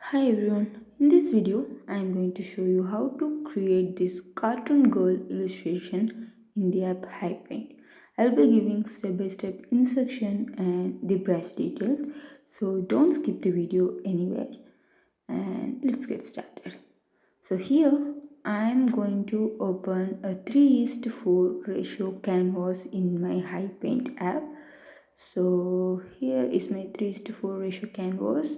Hi everyone, in this video I am going to show you how to create this cartoon girl illustration in the app Hipaint. I'll be giving step-by-step instruction and the brush details, so don't skip the video anywhere and let's get started. So here I am going to open a 3:4 ratio canvas in my Hipaint app. So here is my 3:4 ratio canvas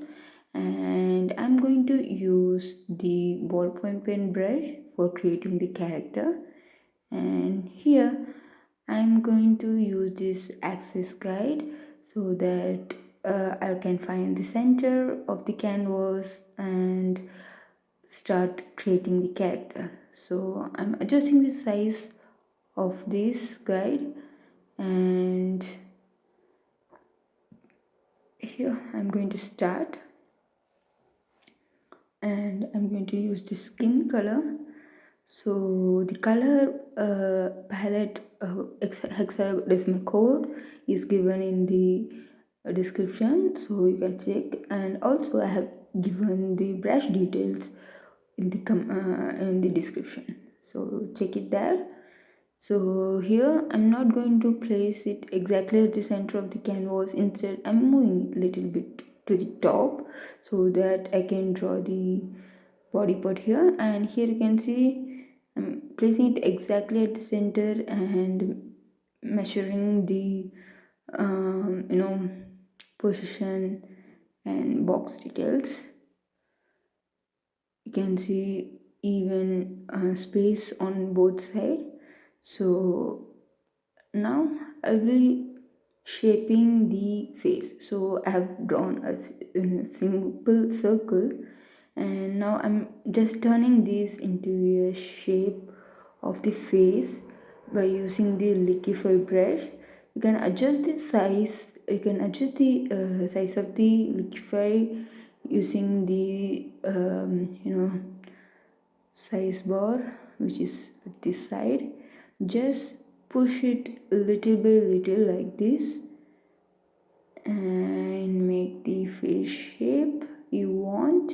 and I'm going to use the ballpoint pen brush for creating the character, and here I'm going to use this axis guide so that I can find the center of the canvas and start creating the character. So I'm adjusting the size of this guide, and here I'm going to start, and I'm going to use the skin color. So the color palette hexadecimal code is given in the description, so you can check, and also I have given the brush details in the description, so check it there. So here I'm not going to place it exactly at the center of the canvas. Instead I'm moving it a little bit to the top so that I can draw the body part here, and here you can see I'm placing it exactly at the center and measuring the position and box details. You can see even space on both sides. So now I'll be shaping the face. So I have drawn a simple circle, and now I'm just turning this into a shape of the face by using the liquify brush. You can adjust the size, you can adjust the size of the liquify using the size bar which is at this side. Just push it little by little like this and make the face shape you want.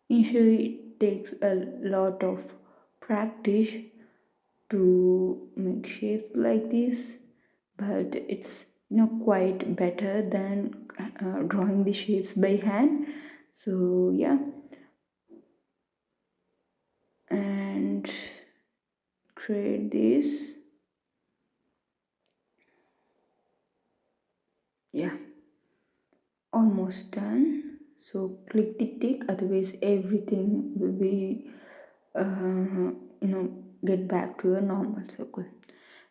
Initially it takes a lot of practice to make shapes like this, but it's quite better than drawing the shapes by hand. So yeah, and create this. Yeah, almost done. So click the tick, otherwise everything will be get back to a normal circle.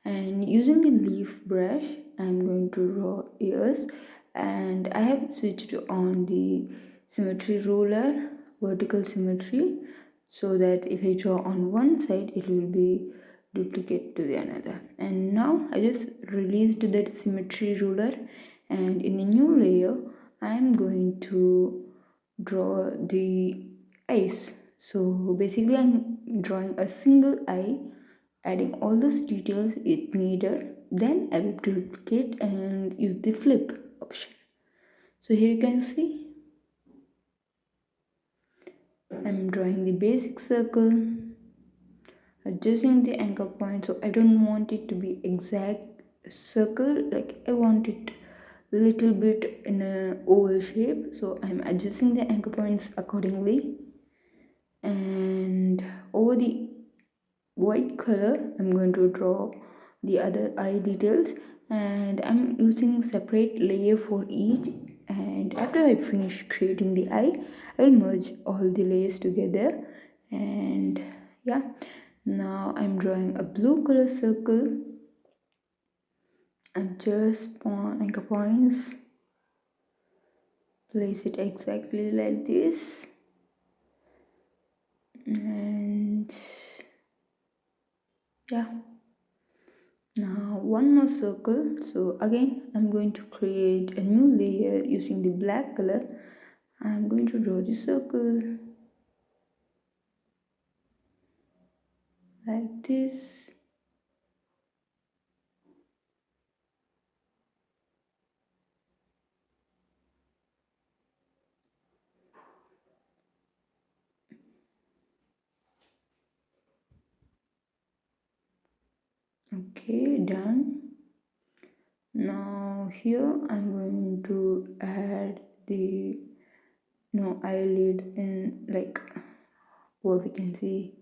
And using the leaf brush I'm going to draw ears, and I have switched on the symmetry ruler, vertical symmetry, so that if I draw on one side it will be duplicate to the another. And now I just released that symmetry ruler, and in the new layer I'm going to draw the eyes. So basically I'm drawing a single eye, adding all those details it needed, then I will duplicate and use the flip option. So here you can see I'm drawing the basic circle, adjusting the anchor point. So I don't want it to be exact circle, like I want it a little bit in a oval shape, so I'm adjusting the anchor points accordingly. And over the white color I'm going to draw the other eye details, and I'm using separate layer for each. And after I finish creating the eye, I will merge all the layers together. And yeah, now I'm drawing a blue color circle. Adjust anchor points, place it exactly like this, and yeah, now one more circle. So again I'm going to create a new layer using the black color. I'm going to draw the circle like this. Okay, done. Now here I'm going to add the eyelid in, like, what we can see,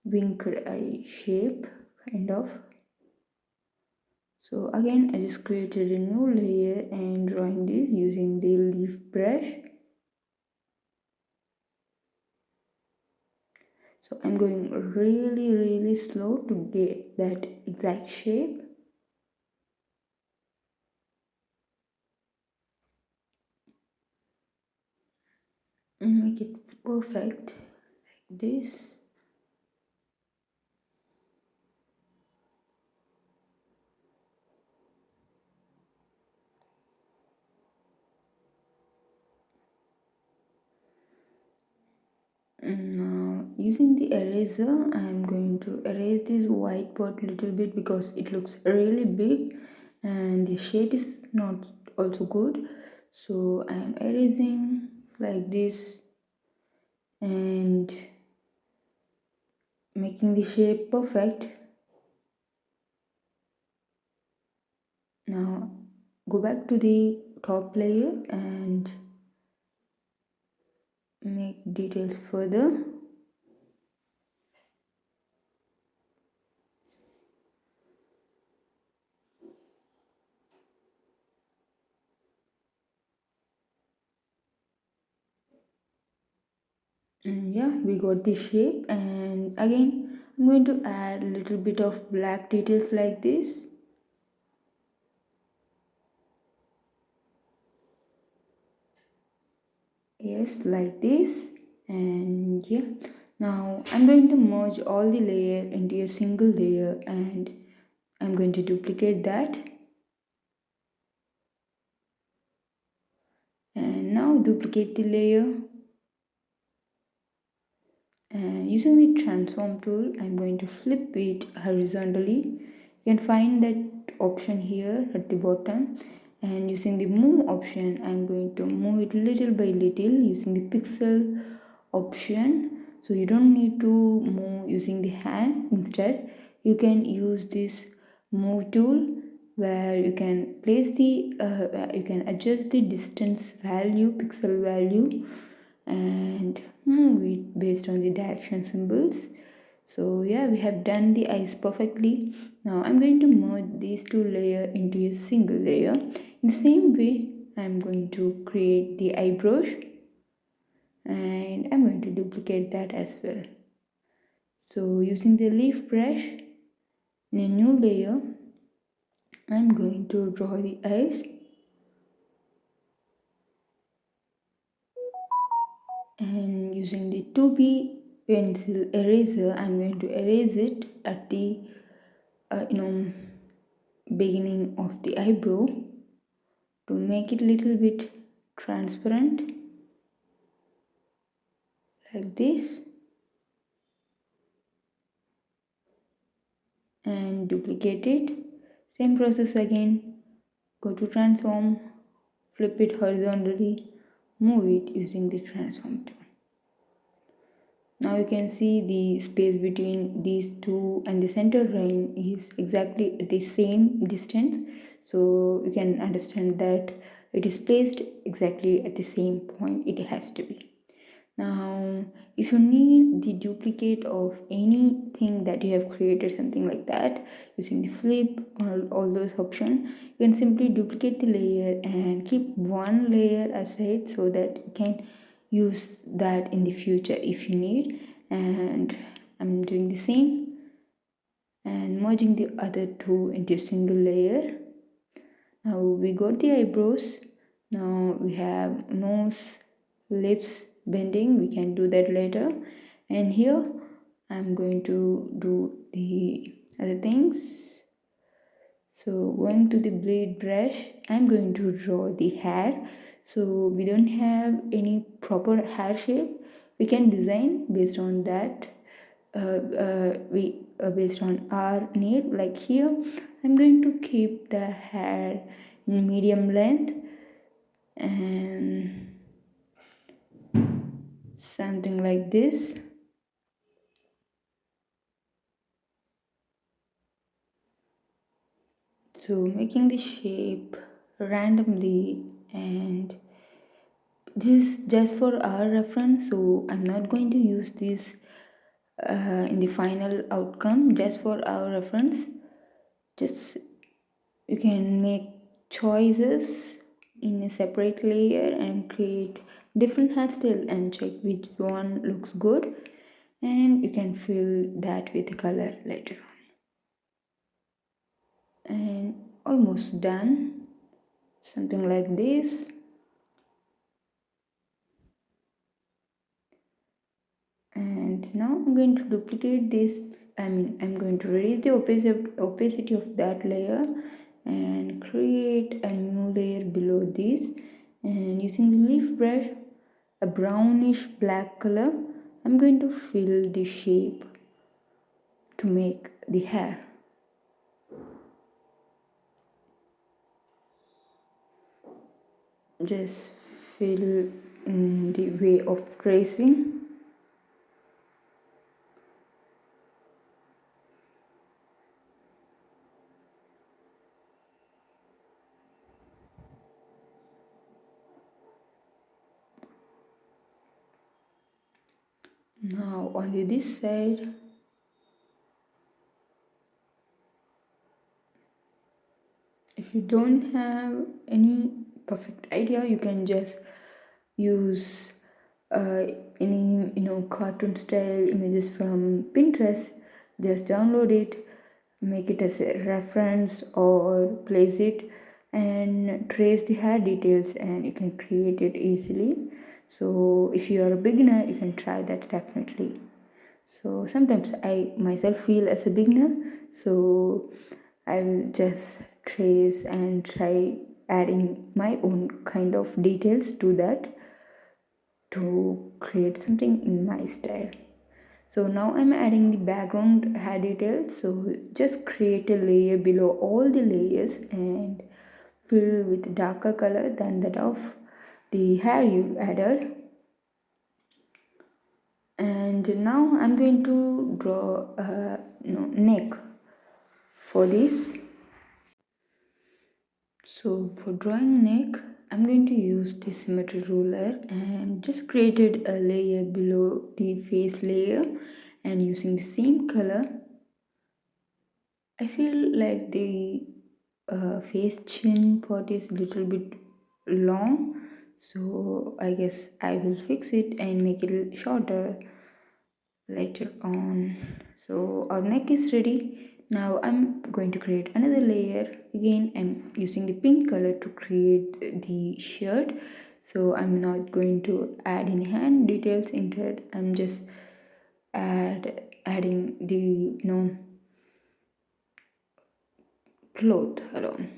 winked eye shape kind of. So again I just created a new layer and drawing this using the leaf brush. So I'm going really slow to get that exact shape. And make it perfect like this. Now using the eraser, I'm going to erase this white part a little bit because it looks really big and the shape is not also good. So I'm erasing like this and making the shape perfect. Now go back to the top layer and make details further. And yeah, we got the shape, and again I'm going to add a little bit of black details like this. Yes, like this. And yeah, now I'm going to merge all the layer into a single layer, and I'm going to duplicate that. And now duplicate the layer, and using the transform tool I'm going to flip it horizontally. You can find that option here at the bottom, and using the move option I'm going to move it little by little using the pixel option. So you don't need to move using the hand. Instead you can use this move tool where you can place the you can adjust the distance value, pixel value, and move it based on the direction symbols. So yeah, we have done the eyes perfectly. Now I'm going to merge these two layers into a single layer. In the same way I'm going to create the eyebrows, and I'm going to duplicate that as well. So using the leaf brush in a new layer I'm going to draw the eyes, and using the 2B pencil eraser I'm going to erase it at the beginning of the eyebrow to make it a little bit transparent like this, and duplicate it. Same process again. Go to transform, flip it horizontally, move it using the transform tool. Now you can see the space between these two and the center line is exactly at the same distance, so you can understand that it is placed exactly at the same point it has to be. Now if you need the duplicate of anything that you have created, something like that, using the flip or all those options, you can simply duplicate the layer and keep one layer aside so that you can use that in the future if you need. And I'm doing the same and merging the other two into a single layer. Now we got the eyebrows. Now we have nose, lips bending. We can do that later. And here I'm going to do the other things. So going to the blade brush, I'm going to draw the hair. So we don't have any proper hair shape. We can design based on that. We based on our need. Like here, I'm going to keep the hair in medium length and something like this. So making the shape randomly, and this just for our reference, so I'm not going to use this in the final outcome. Just for our reference, just you can make choices in a separate layer and create different hairstyle and check which one looks good, and you can fill that with color later on. And almost done, something like this. And now I'm going to duplicate this. I'm going to reduce the opacity of that layer and create a new layer below this, and using the leaf brush, a brownish black color, I'm going to fill the shape to make the hair. Just fill in the way of tracing. Now on this side, if you don't have any perfect idea, you can just use any cartoon style images from Pinterest. Just download it, make it as a reference, or place it and trace the hair details, and you can create it easily. So if you are a beginner, you can try that definitely. So sometimes I myself feel as a beginner, so I will just trace and try adding my own kind of details to that to create something in my style. So now I'm adding the background hair details. So just create a layer below all the layers and fill with darker color than that of the hair you added. And now I'm going to draw a neck for this. So for drawing neck, I'm going to use the symmetry ruler and just created a layer below the face layer, and using the same color, I feel like the face chin part is little bit long, so I guess I will fix it and make it shorter later on. So our neck is ready. Now I'm going to create another layer. Again, I'm using the pink color to create the shirt. So I'm not going to add any hand details into it. I'm just adding the cloth alone.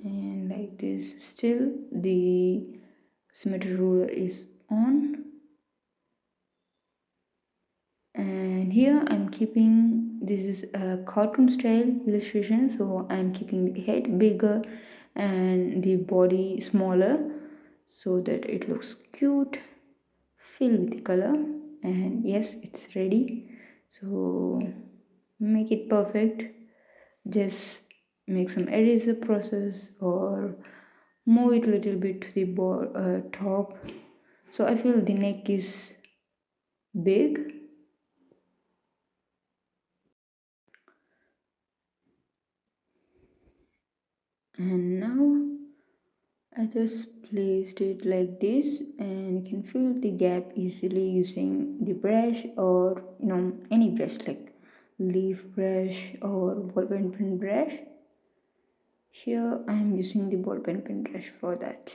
And like this, still the symmetry ruler is on. And here I'm keeping, this is a cartoon style illustration, so I'm keeping the head bigger and the body smaller so that it looks cute. Fill with the color, and yes, it's ready. So make it perfect. Just make some eraser process or move it a little bit to the top. So I feel the neck is big. And now I just placed it like this, and you can fill the gap easily using the brush, or any brush like leaf brush or ballpoint pen brush. Here I am using the ballpoint pen brush for that.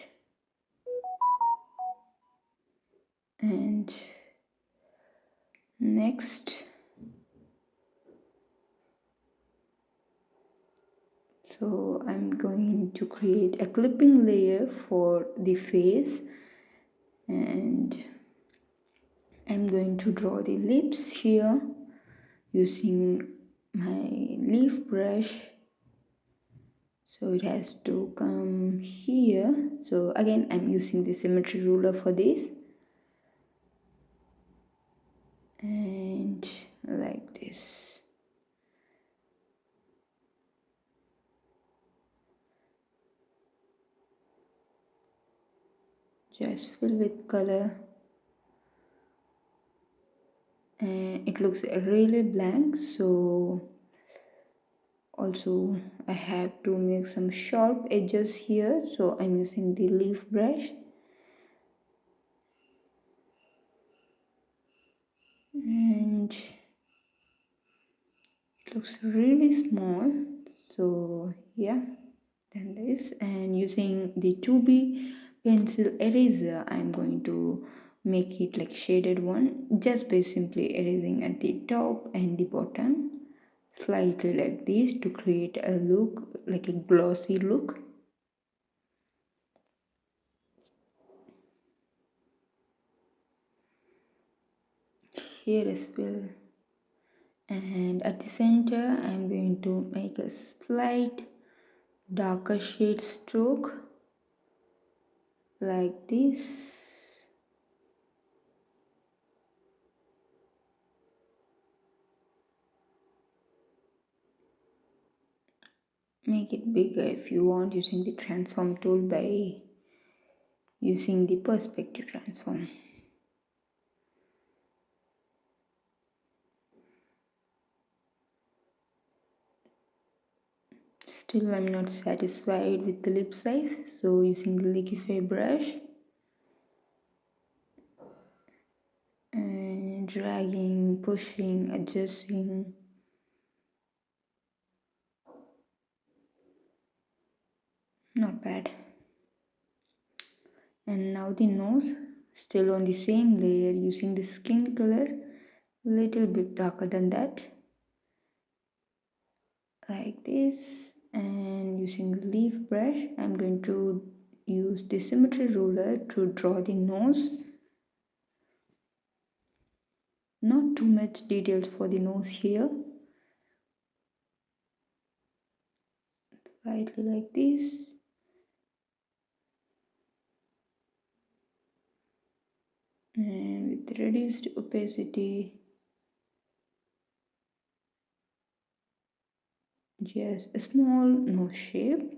And next, so I'm going to create a clipping layer for the face, and I'm going to draw the lips here using my leaf brush. So it has to come here. So again, I'm using the symmetry ruler for this, and like this. just fill with color, and it looks really blank. So also I have to make some sharp edges here, so I'm using the leaf brush, and it looks really small. So yeah, then this, and using the 2B pencil eraser, I'm going to make it like shaded one just by simply erasing at the top and the bottom slightly like this to create a look like a glossy look. Here as well, and at the center I'm going to make a slight darker shade stroke like this. Make it bigger if you want, using the transform tool by using the perspective transform. Still I'm not satisfied with the lip size, so using the liquify brush and dragging, pushing, adjusting. Not bad. And now the nose, still on the same layer, using the skin color little bit darker than that, like this, and using the leaf brush I'm going to use the symmetry ruler to draw the nose. Not too much details for the nose here, slightly like this, and with reduced opacity, just a small nose shape.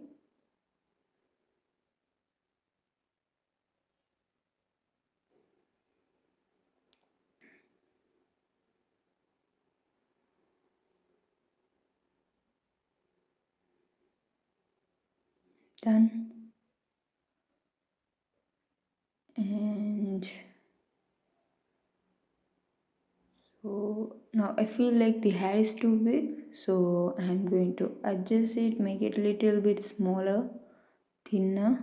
Done. And so now I feel like the hair is too big, so I'm going to adjust it, make it a little bit smaller, thinner,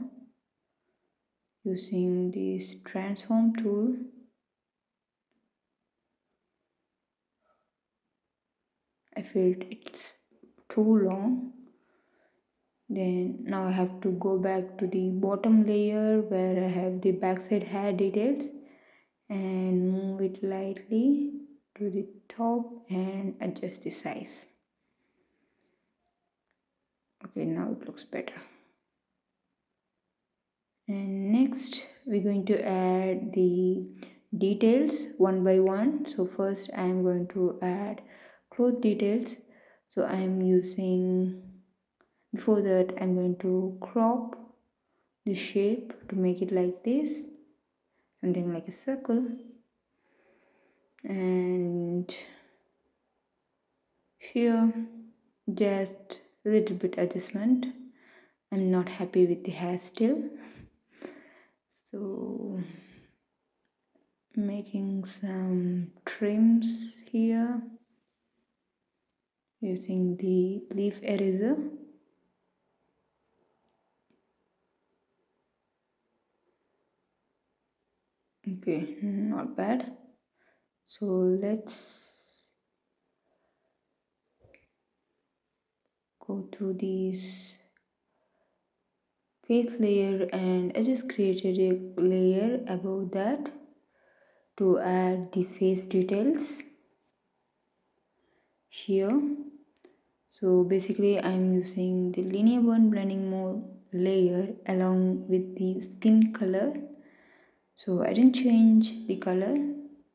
using this transform tool. I felt it's too long. Then now I have to go back to the bottom layer where I have the backside hair details and move it lightly to the top and adjust the size. Okay, now it looks better. And next we're going to add the details one by one. So first I am going to add cloth details. So I am using, before that I'm going to crop the shape to make it like this, something like a circle, and here just a little bit adjustment. I'm not happy with the hair still, so making some trims here using the leaf eraser. Okay, not bad. So let's go to this face layer, and I just created a layer above that to add the face details here. So basically I'm using the linear bond blending mode layer along with the skin color. So I didn't change the color,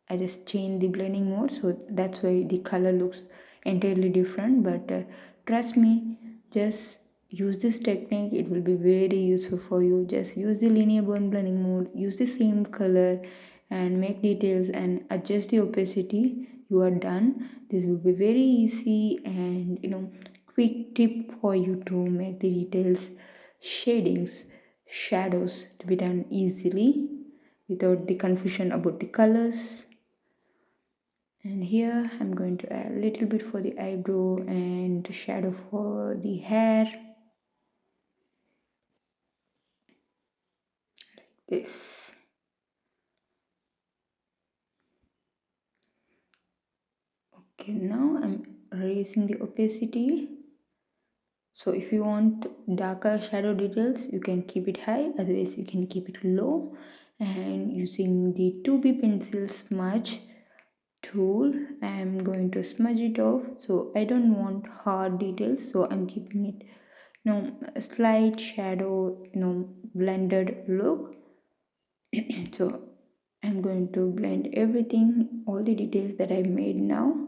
I just changed the blending mode, so that's why the color looks entirely different. But trust me, just use this technique, it will be very useful for you. Just use the linear burn blending mode, use the same color and make details and adjust the opacity. You are done. This will be very easy and quick tip for you to make the details, shadings, shadows to be done easily without the confusion about the colors. And here I'm going to add a little bit for the eyebrow and shadow for the hair. This. Okay, now I'm raising the opacity. So if you want darker shadow details, you can keep it high, otherwise you can keep it low. And using the 2B pencil smudge tool, I'm going to smudge it off. So I don't want hard details, so I'm keeping it a slight shadow, blended look. So I'm going to blend everything, all the details that I made now.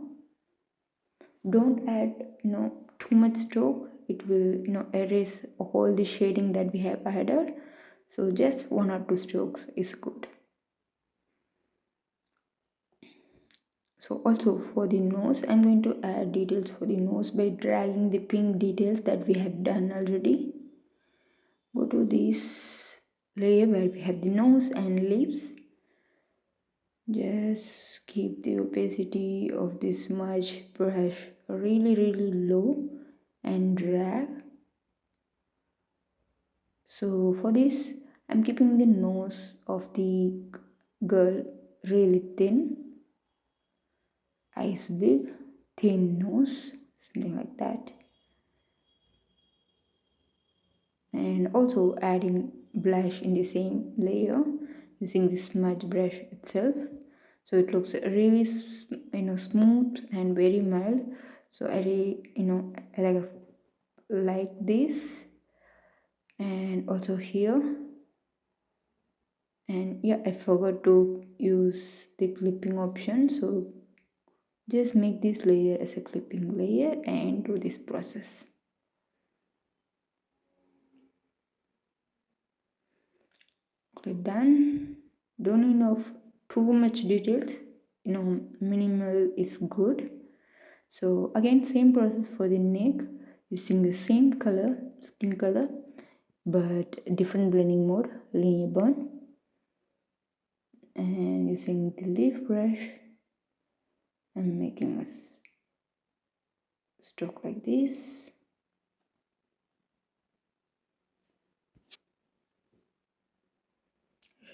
Don't add too much stroke, it will erase all the shading that we have added. So just 1 or 2 strokes is good. So also for the nose, I'm going to add details for the nose by dragging the pink details that we have done already. Go to this layer where we have the nose and lips. Just keep the opacity of this smudge brush really low and drag. So for this, I'm keeping the nose of the girl really thin, eyes big, thin nose, something like that. And also adding blush in the same layer using the smudge brush itself. So it looks really smooth and very mild. So I really I like this. And also here. And yeah, I forgot to use the clipping option, so just make this layer as a clipping layer and do this process. Okay, done. Don't need of too much details, minimal is good. So again, same process for the neck, using the same color, skin color, but different blending mode, linear burn, and using the leaf brush, I'm making a stroke like this.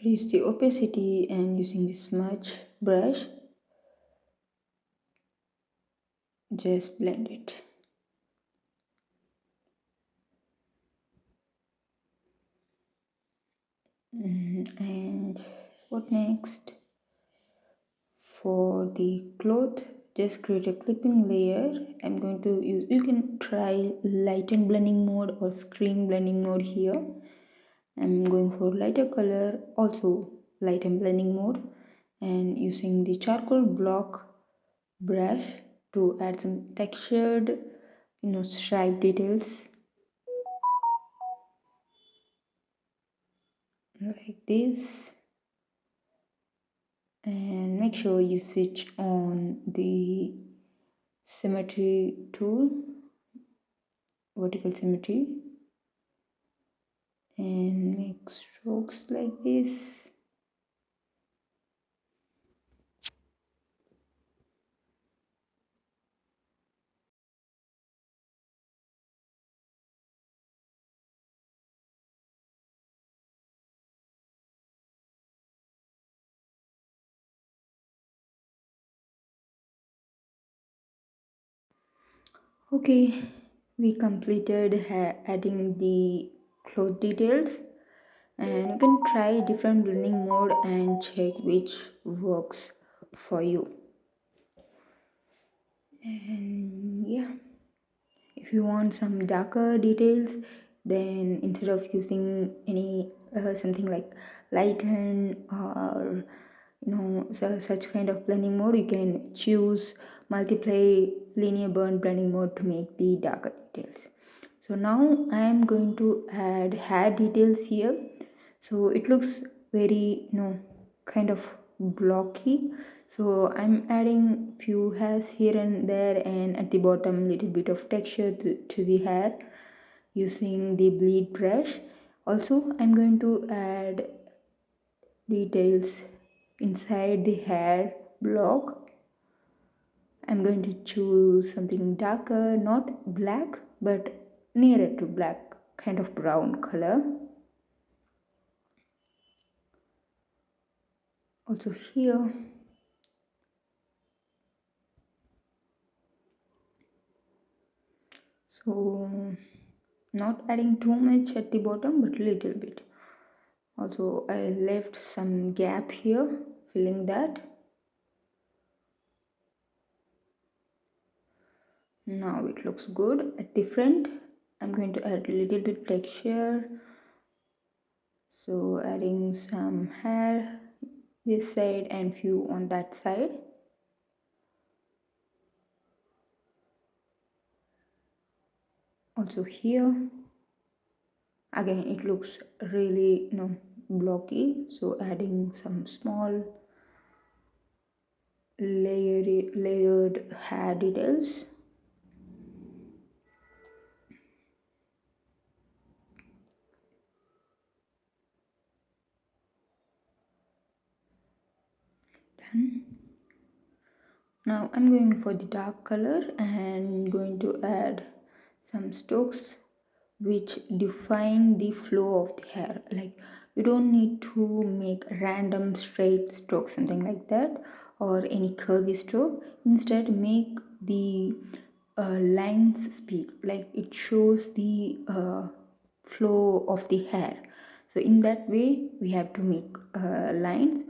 Reduce the opacity and using the smudge brush, just blend it. And what next? For the cloth, just create a clipping layer. I'm going to use, you can try lighten blending mode or screen blending mode here. I'm going for lighter color, also lighten blending mode, and using the charcoal block brush to add some textured stripe details like this. And make sure you switch on the symmetry tool, vertical symmetry, and make strokes like this. Okay, we completed adding the cloth details, and you can try different blending mode and check which works for you. And yeah, if you want some darker details, then instead of using any something like lighten or such kind of blending mode, you can choose multiply linear burn blending mode to make the darker details. So now I am going to add hair details here. So it looks very, kind of blocky. So I'm adding few hairs here and there, and at the bottom little bit of texture to the hair using the bleed brush. Also I'm going to add details inside the hair block. I'm going to choose something darker, not black, but nearer to black, kind of brown color. Also here. So not adding too much at the bottom, but little bit. Also I left some gap here, filling that. Now it looks good. At the front I'm going to add a little bit texture, so adding some hair this side and few on that side. Also here again it looks really blocky, so adding some small layered hair details. Done. Now I'm going for the dark color and going to add some strokes which define the flow of the hair. Like, you don't need to make random straight stroke, something like that, or any curvy stroke. Instead make the lines speak, like it shows the flow of the hair. So in that way we have to make lines.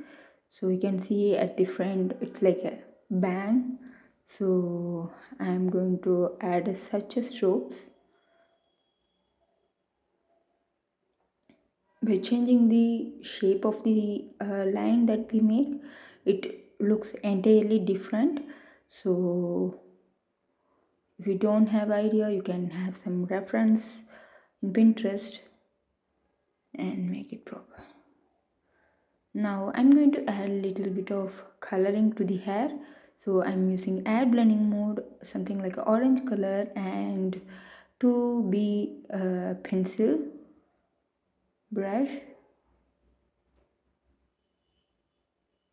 So you can see at the front it's like a bang. So I'm going to add such a strokes. By changing the shape of the line that we make, it looks entirely different. So if you don't have idea, you can have some reference in Pinterest and make it proper. Now I'm going to add a little bit of coloring to the hair. So I'm using add blending mode, something like orange color, and 2B pencil brush,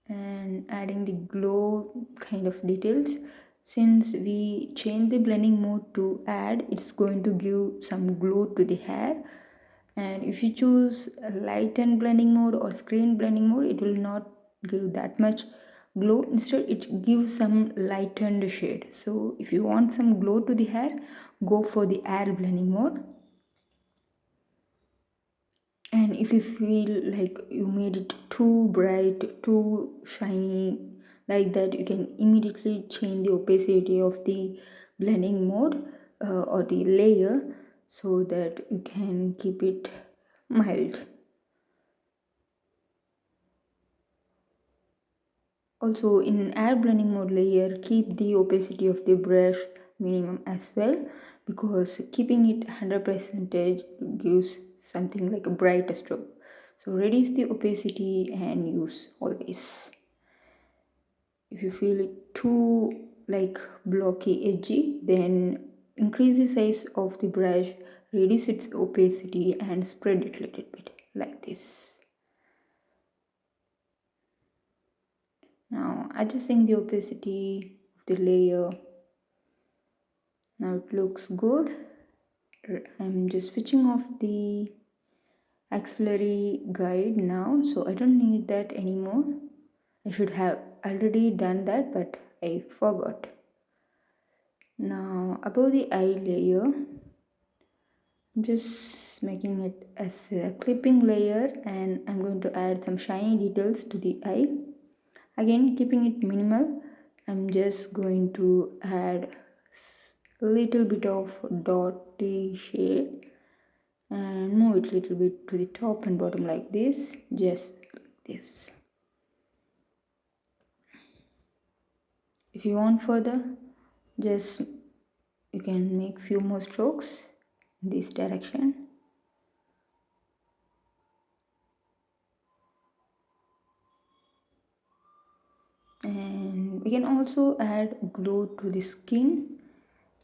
and adding the glow kind of details. Since we change the blending mode to add, it's going to give some glow to the hair. And if you choose a lighten blending mode or screen blending mode, it will not give that much glow. Instead it gives some lightened shade. So if you want some glow to the hair, go for the add blending mode. And if you feel like you made it too bright, too shiny, like that, you can immediately change the opacity of the blending mode or the layer, so that you can keep it mild. Also in add blending mode layer, keep the opacity of the brush minimum as well, because keeping it 100% gives something like a brighter stroke. So reduce the opacity and use always. If you feel it too like blocky, edgy, then increase the size of the brush, reduce its opacity and spread it a little bit like this. Now adjusting the opacity of the layer. Now it looks good. I'm just switching off the auxiliary guide now, so I don't need that anymore. I should have already done that, but I forgot. Now above the eye layer, I'm just making it as a clipping layer, and I'm going to add some shiny details to the eye. Again, keeping it minimal, I'm just going to add a little bit of dotty shade and move it a little bit to the top and bottom like this, just like this. If you want further, just you can make few more strokes this direction. And we can also add glow to the skin.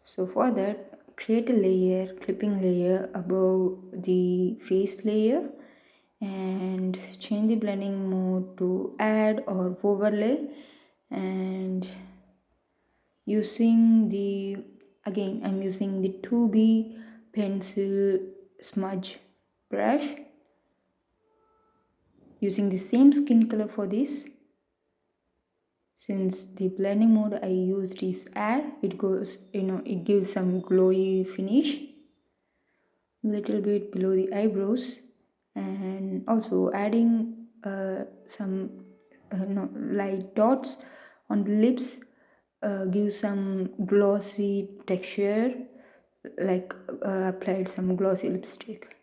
So for that, create a layer, clipping layer above the face layer, and change the blending mode to add or overlay. And using the, again I'm using the 2B pencil smudge brush, using the same skin color for this. Since the blending mode I used is add, it goes, it gives some glowy finish, little bit below the eyebrows, and also adding some light dots on the lips, give some glossy texture, like applied some glossy lipstick.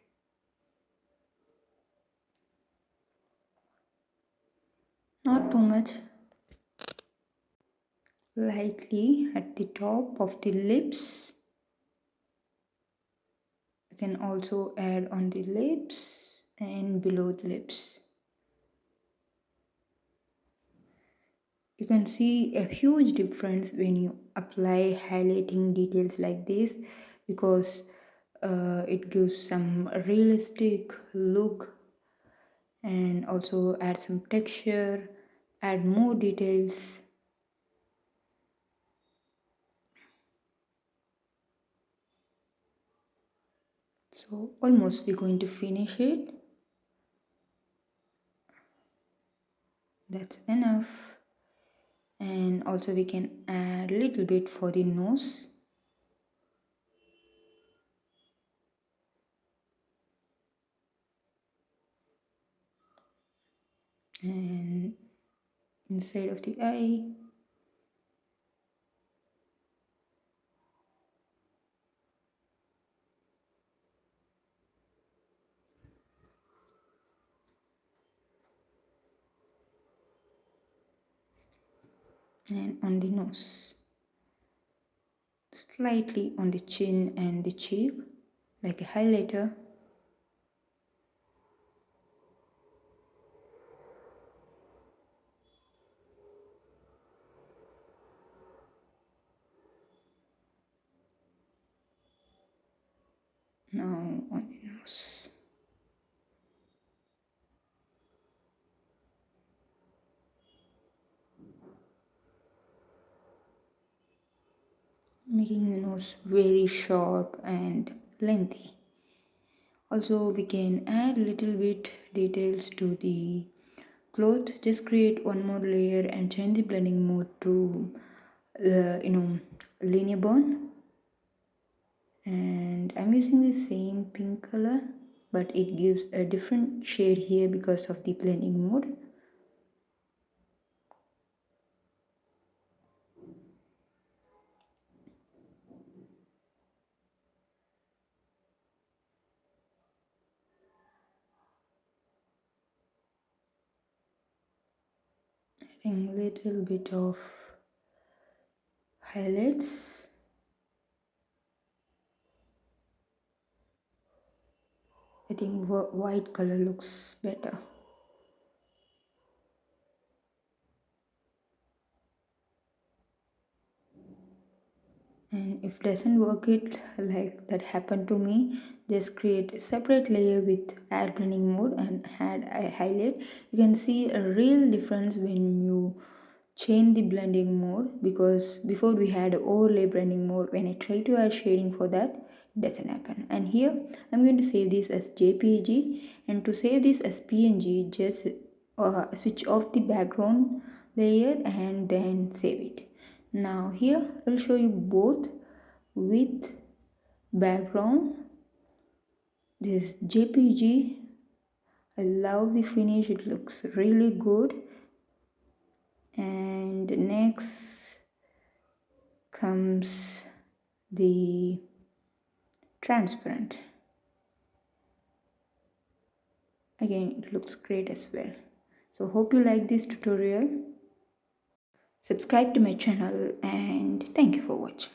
Not too much, lightly at the top of the lips. You can also add on the lips and below the lips. You can see a huge difference when you apply highlighting details like this, because it gives some realistic look, and also add some texture, add more details. So almost we're going to finish it. That's enough. And also we can add a little bit for the nose. And inside of the eye. And on the nose. Slightly on the chin and the cheek, like a highlighter. Now on the nose. Making the nose very sharp and lengthy. Also we can add little bit details to the cloth. Just create one more layer and change the blending mode to linear bond. And I'm using the same pink color, but it gives a different shade here because of the blending mode. Adding a little bit of highlights. I think white color looks better. And if doesn't work it like that happened to me, just create a separate layer with add blending mode and add a highlight. You can see a real difference when you change the blending mode, because before we had overlay blending mode. When I try to add shading for that, it doesn't happen. And here I'm going to save this as JPG, and to save this as PNG, just switch off the background layer and then save it. Now here I will show you both with background. This is JPG. I love the finish, it looks really good. And next comes the transparent. Again, it looks great as well. So hope you like this tutorial. Subscribe to my channel and thank you for watching.